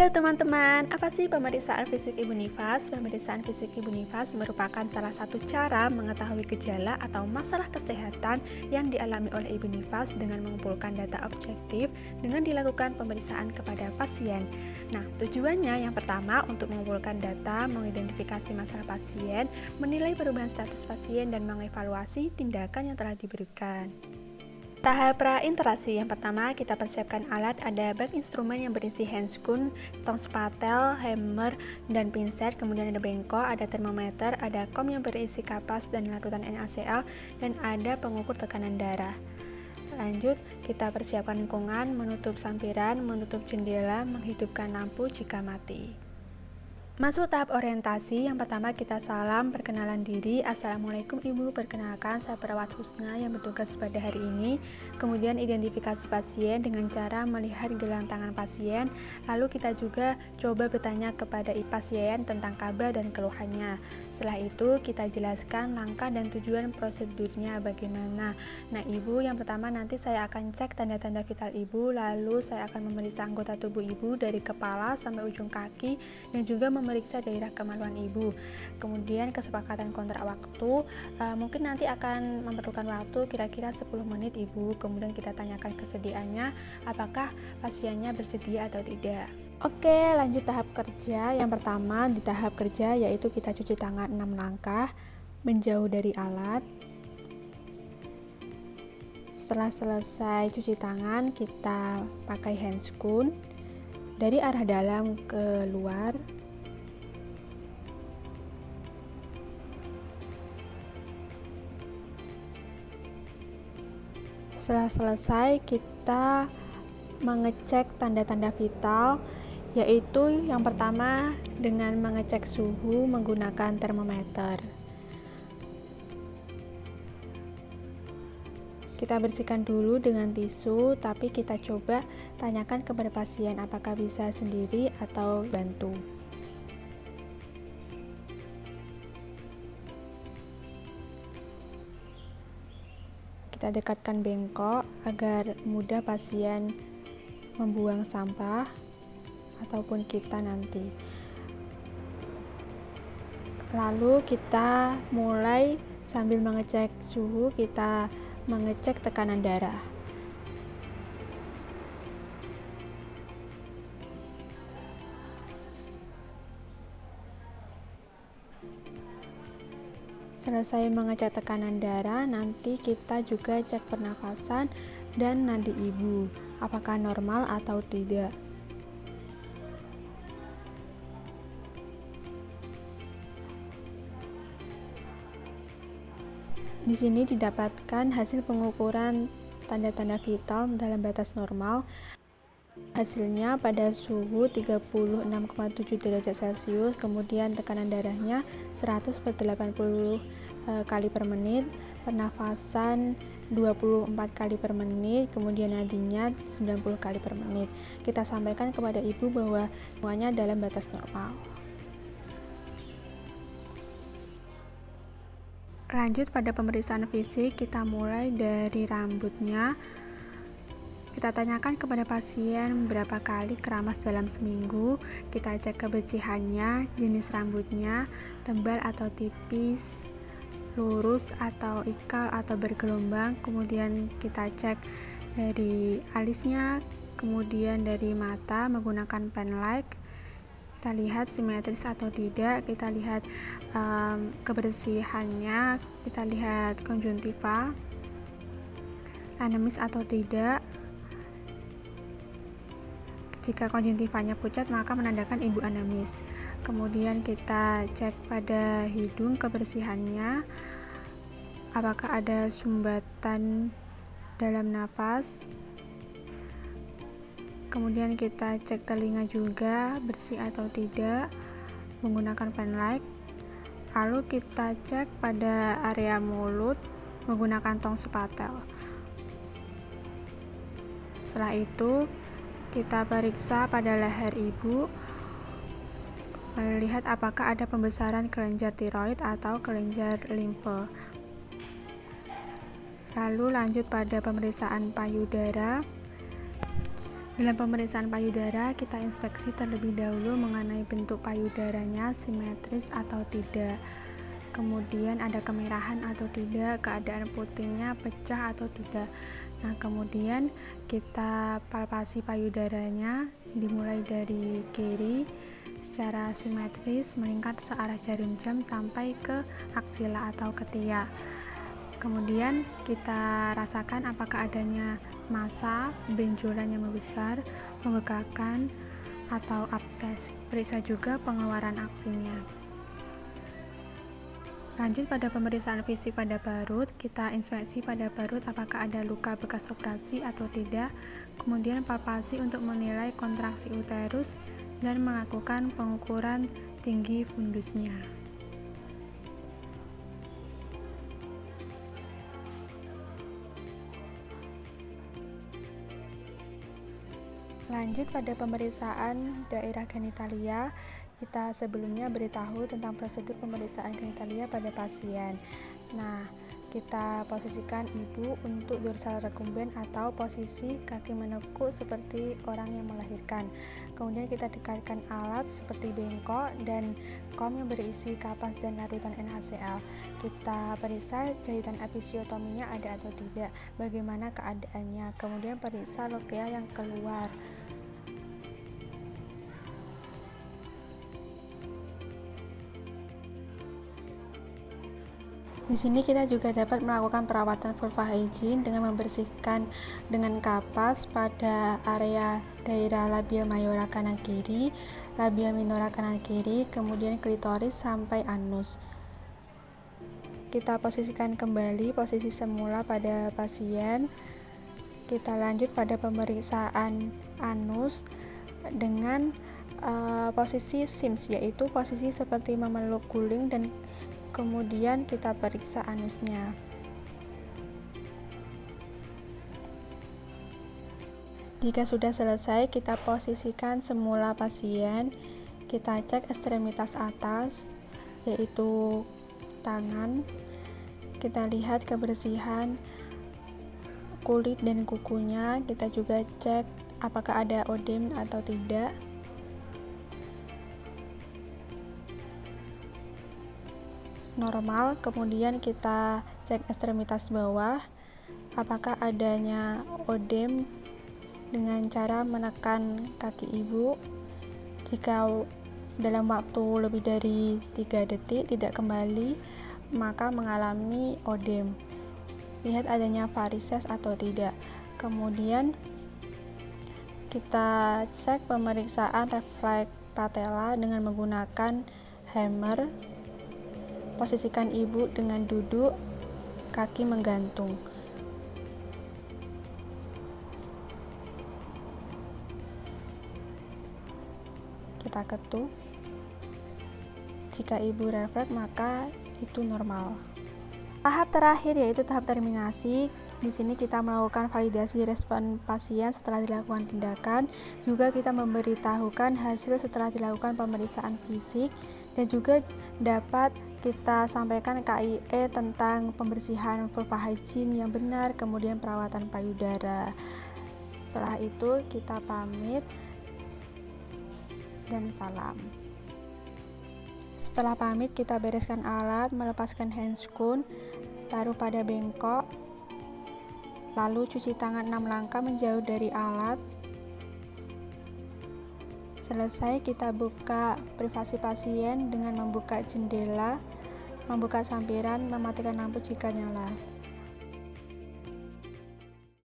Halo teman-teman, apa sih pemeriksaan fisik ibu nifas? Pemeriksaan fisik ibu nifas merupakan salah satu cara mengetahui gejala atau masalah kesehatan yang dialami oleh ibu nifas dengan mengumpulkan data objektif dengan dilakukan pemeriksaan kepada pasien. Nah, tujuannya yang pertama untuk mengumpulkan data, mengidentifikasi masalah pasien, menilai perubahan status pasien, dan mengevaluasi tindakan yang telah diberikan. Tahap pra-interaksi yang pertama, kita persiapkan alat. Ada bag instrumen yang berisi handscoon, tong spatel, hammer, dan pinset. Kemudian ada bengkok, ada termometer, ada kom yang berisi kapas dan larutan NaCl, dan ada pengukur tekanan darah. Lanjut, kita persiapkan lingkungan, menutup sampiran, menutup jendela, menghidupkan lampu jika mati. Masuk tahap orientasi. Yang pertama, kita salam, perkenalan diri. Assalamualaikum Ibu, perkenalkan saya perawat Husna yang bertugas pada hari ini. Kemudian identifikasi pasien dengan cara melihat gelang tangan pasien. Lalu kita juga coba bertanya kepada pasien tentang kabar dan keluhannya. Setelah itu kita jelaskan langkah dan tujuan prosedurnya bagaimana. Nah Ibu, yang pertama nanti saya akan cek tanda-tanda vital Ibu. Lalu saya akan memeriksa anggota tubuh Ibu dari kepala sampai ujung kaki, dan juga memeriksa daerah kemaluan ibu. Kemudian kesepakatan kontrak waktu, mungkin nanti akan memerlukan waktu kira-kira 10 menit ibu. Kemudian kita tanyakan kesediaannya, apakah pasiennya bersedia atau tidak. Oke, lanjut tahap kerja. Yang pertama di tahap kerja yaitu kita cuci tangan 6 langkah, menjauh dari alat. Setelah selesai cuci tangan, kita pakai handscoon dari arah dalam ke luar. Setelah selesai, kita mengecek tanda-tanda vital, yaitu yang pertama dengan mengecek suhu menggunakan termometer. Kita bersihkan dulu dengan tisu, tapi kita coba tanyakan kepada pasien apakah bisa sendiri atau bantu. Kita dekatkan bengkok agar mudah pasien membuang sampah ataupun kita nanti. Lalu kita mulai sambil mengecek suhu, kita mengecek tekanan darah. Selesai mengecek tekanan darah, nanti kita juga cek pernafasan dan nadi ibu, apakah normal atau tidak. Di sini didapatkan hasil pengukuran tanda-tanda vital dalam batas normal. Hasilnya pada suhu 36,7 derajat Celcius, kemudian tekanan darahnya 100/80 kali per menit, pernafasan 24 kali per menit, kemudian nadinya 90 kali per menit. Kita sampaikan kepada ibu bahwa semuanya dalam batas normal. Lanjut pada pemeriksaan fisik, kita mulai dari rambutnya. Kita tanyakan kepada pasien berapa kali keramas dalam seminggu. Kita cek kebersihannya, jenis rambutnya, tebal atau tipis, lurus atau ikal atau bergelombang. Kemudian kita cek dari alisnya, kemudian dari mata menggunakan pen light. Kita lihat simetris atau tidak, kita lihat kebersihannya, kita lihat konjuntiva, anamis atau tidak. Jika konjuntivanya pucat, maka menandakan ibu anamis. Kemudian kita cek pada hidung kebersihannya, apakah ada sumbatan dalam napas. Kemudian kita cek telinga juga bersih atau tidak menggunakan pen light. Lalu kita cek pada area mulut menggunakan tong spatel. Setelah itu kita periksa pada leher ibu, melihat apakah ada pembesaran kelenjar tiroid atau kelenjar limfe. Lalu lanjut pada pemeriksaan payudara. Dalam pemeriksaan payudara, kita inspeksi terlebih dahulu mengenai bentuk payudaranya simetris atau tidak. Kemudian ada kemerahan atau tidak, keadaan putingnya pecah atau tidak. Nah, kemudian kita palpasi payudaranya dimulai dari kiri secara simetris meningkat searah jarum jam sampai ke aksila atau ketiak. Kemudian kita rasakan apakah adanya massa, benjolan yang membesar, pembekakan, atau abses. Periksa juga pengeluaran aksinya. Lanjut pada pemeriksaan fisik pada parut, kita inspeksi pada parut apakah ada luka bekas operasi atau tidak, kemudian palpasi untuk menilai kontraksi uterus dan melakukan pengukuran tinggi fundusnya. Lanjut pada pemeriksaan daerah genitalia, kita sebelumnya beritahu tentang prosedur pemeriksaan genitalia pada pasien. Nah, kita posisikan ibu untuk dorsal recumbent atau posisi kaki menekuk seperti orang yang melahirkan. Kemudian kita dekatkan alat seperti bengkok dan kom yang berisi kapas dan larutan NaCl. Kita periksa jahitan episiotominya ada atau tidak, bagaimana keadaannya. Kemudian periksa lokea yang keluar. Di sini kita juga dapat melakukan perawatan vulva hygiene dengan membersihkan dengan kapas pada area daerah labia mayora kanan kiri, labia minora kanan kiri, kemudian klitoris sampai anus. Kita posisikan kembali posisi semula pada pasien. Kita lanjut pada pemeriksaan anus dengan posisi SIMS, yaitu posisi seperti memeluk guling, dan kemudian kita periksa anusnya. Jika sudah selesai, kita posisikan semula pasien. Kita cek ekstremitas atas, yaitu tangan. Kita lihat kebersihan kulit dan kukunya. Kita juga cek apakah ada odem atau tidak. Normal. Kemudian kita cek ekstremitas bawah apakah adanya odem dengan cara menekan kaki ibu. Jika dalam waktu lebih dari 3 detik tidak kembali, maka mengalami odem. Lihat adanya varises atau tidak. Kemudian kita cek pemeriksaan refleks patella dengan menggunakan hammer. Posisikan ibu dengan duduk, kaki menggantung. Kita ketuk. Jika ibu refleks, maka itu normal. Tahap terakhir yaitu tahap terminasi. Di sini kita melakukan validasi respon pasien setelah dilakukan tindakan. Juga kita memberitahukan hasil setelah dilakukan pemeriksaan fisik, dan juga dapat kita sampaikan KIE tentang pembersihan vulva hygiene yang benar, kemudian perawatan payudara. Setelah itu kita pamit dan salam. Setelah pamit, kita bereskan alat, melepaskan handscoon, taruh pada bengkok, lalu cuci tangan 6 langkah menjauh dari alat. Selesai, kita buka privasi pasien dengan membuka jendela, membuka sampiran, mematikan lampu jika nyala.